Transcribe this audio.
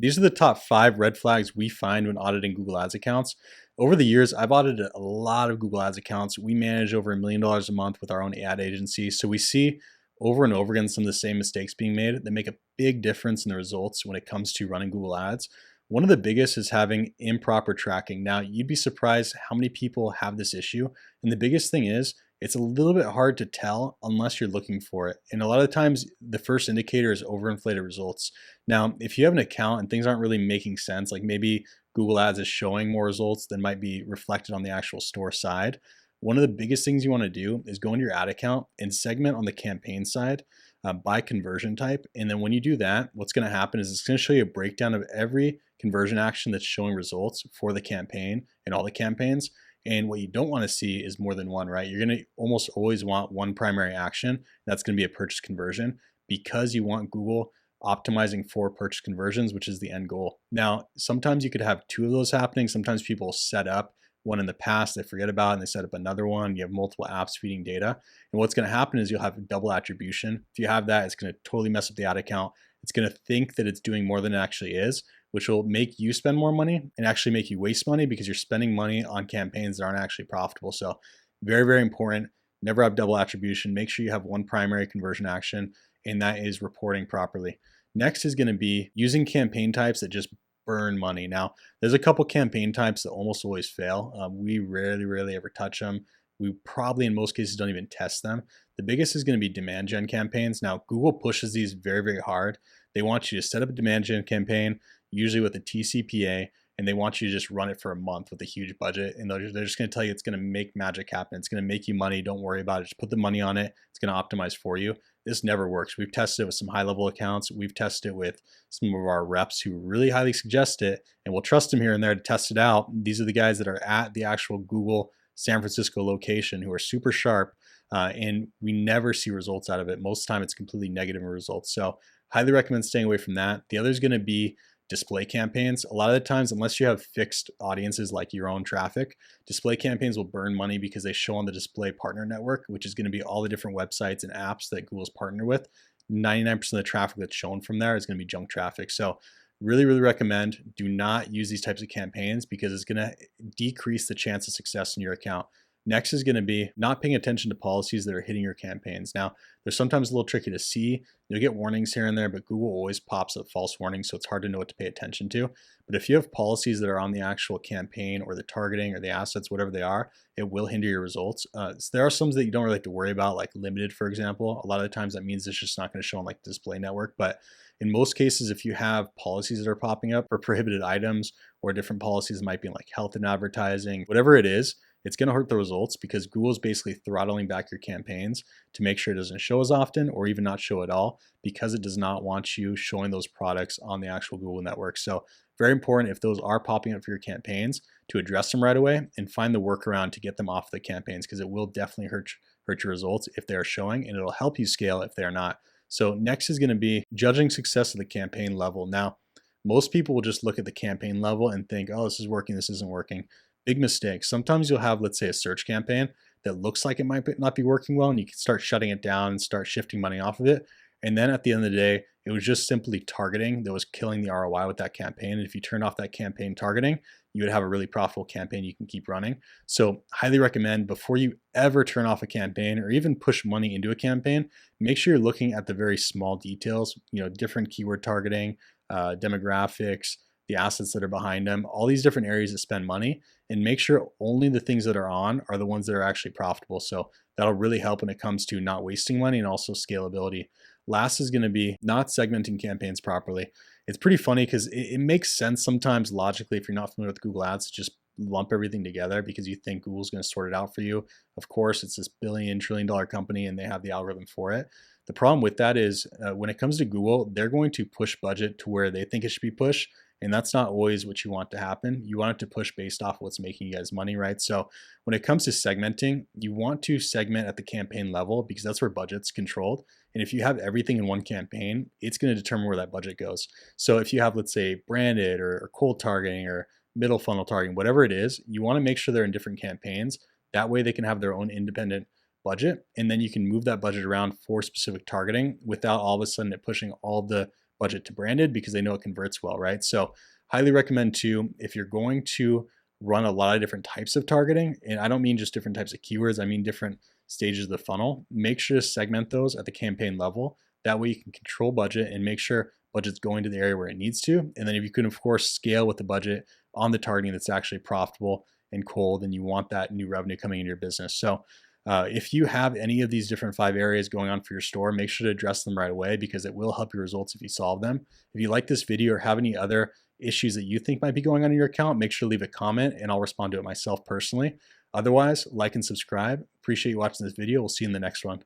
These are the top 5 red flags we find when auditing Google Ads accounts. Over the years, I've audited a lot of Google Ads accounts. We manage over $1 million a month with our own ad agency. So we see over and over again some of the same mistakes being made that make a big difference in the results when it comes to running Google Ads. One of the biggest is having improper tracking. Now, you'd be surprised how many people have this issue. And the biggest thing is, it's a little bit hard to tell unless you're looking for it. And a lot of times, the first indicator is overinflated results. Now, if you have an account and things aren't really making sense, like maybe Google Ads is showing more results than might be reflected on the actual store side, one of the biggest things you want to do is go into your ad account and segment on the campaign side by conversion type. And then when you do that, what's going to happen is it's going to show you a breakdown of every conversion action that's showing results for the campaign and all the campaigns. And what you don't want to see is more than one, right? You're going to almost always want one primary action. That's going to be a purchase conversion because you want Google optimizing for purchase conversions, which is the end goal. Now, sometimes you could have two of those happening. Sometimes people set up one in the past, they forget about it, and they set up another one. You have multiple apps feeding data. And what's going to happen is you'll have double attribution. If you have that, it's going to totally mess up the ad account. It's going to think that it's doing more than it actually is, which will make you spend more money and actually make you waste money because you're spending money on campaigns that aren't actually profitable. So very, very important. Never have double attribution. Make sure you have one primary conversion action, and that is reporting properly. Next is going to be using campaign types that just burn money. Now, there's a couple campaign types that almost always fail. We rarely ever touch them. We probably in most cases don't even test them. The biggest is going to be demand gen campaigns. Now, Google pushes these very, very hard. They want you to set up a demand gen campaign, usually with a TCPA, and they want you to just run it for a month with a huge budget. And they're just going to tell you it's going to make magic happen. It's going to make you money. Don't worry about it. Just put the money on it. It's going to optimize for you. This never works. We've tested it with some high level accounts. We've tested it with some of our reps who really highly suggest it, and we'll trust them here and there to test it out. These are the guys that are at the actual Google San Francisco location who are super sharp, and we never see results out of it. Most of the time it's completely negative results. So highly recommend staying away from that. The other is going to be display campaigns. A lot of the times, unless you have fixed audiences like your own traffic, display campaigns will burn money because they show on the display partner network, which is going to be all the different websites and apps that Google's partnered with. 99% of the traffic that's shown from there is going to be junk traffic. So really recommend do not use these types of campaigns because it's going to decrease the chance of success in your account. Next is going to be not paying attention to policies that are hitting your campaigns. Now, they're sometimes a little tricky to see. You'll get warnings here and there, but Google always pops up false warnings, so it's hard to know what to pay attention to. But if you have policies that are on the actual campaign or the targeting or the assets, whatever they are, it will hinder your results. So there are some that you don't really have to worry about, like limited, for example. A lot of the times that means it's just not going to show on like the display network. But in most cases, if you have policies that are popping up for prohibited items or different policies might be in like health and advertising, whatever it is, it's going to hurt the results because Google's basically throttling back your campaigns to make sure it doesn't show as often or even not show at all because it does not want you showing those products on the actual Google network. So very important if those are popping up for your campaigns to address them right away and find the workaround to get them off the campaigns because it will definitely hurt your results if they are showing, and it'll help you scale if they are not. So next is going to be judging success at the campaign level. Now, most people will just look at the campaign level and think, oh, this is working, this isn't working. Big mistake. Sometimes you'll have, let's say, a search campaign that looks like it might not be working well, and you can start shutting it down and start shifting money off of it. And then at the end of the day, it was just simply targeting that was killing the ROI with that campaign. And if you turn off that campaign targeting, you would have a really profitable campaign you can keep running. So highly recommend before you ever turn off a campaign or even push money into a campaign, make sure you're looking at the very small details, different keyword targeting, demographics, the assets that are behind them, all these different areas that spend money, and make sure only the things that are on are the ones that are actually profitable. So that'll really help when it comes to not wasting money and also scalability. Last is going to be not segmenting campaigns properly. It's pretty funny because it makes sense sometimes logically if you're not familiar with Google Ads to just lump everything together because you think Google's going to sort it out for you. Of course, it's this billion-trillion-dollar company and they have the algorithm for it. The problem with that is when it comes to Google, they're going to push budget to where they think it should be pushed. And that's not always what you want to happen. You want it to push based off what's making you guys money, right? So when it comes to segmenting, you want to segment at the campaign level because that's where budget's controlled. And if you have everything in one campaign, it's going to determine where that budget goes. So if you have, let's say, branded or cold targeting or middle funnel targeting, whatever it is, you want to make sure they're in different campaigns. That way they can have their own independent budget. And then you can move that budget around for specific targeting without all of a sudden it pushing all the budget to branded because they know it converts well, right? So highly recommend too, if you're going to run a lot of different types of targeting, and I don't mean just different types of keywords, I mean different stages of the funnel, make sure to segment those at the campaign level. That way you can control budget and make sure budget's going to the area where it needs to. And then if you can, of course, scale with the budget on the targeting that's actually profitable and cold, and you want that new revenue coming into your business. So if you have any of these different 5 areas going on for your store, make sure to address them right away because it will help your results if you solve them. If you like this video or have any other issues that you think might be going on in your account, make sure to leave a comment and I'll respond to it myself personally. Otherwise, like and subscribe. Appreciate you watching this video. We'll see you in the next one.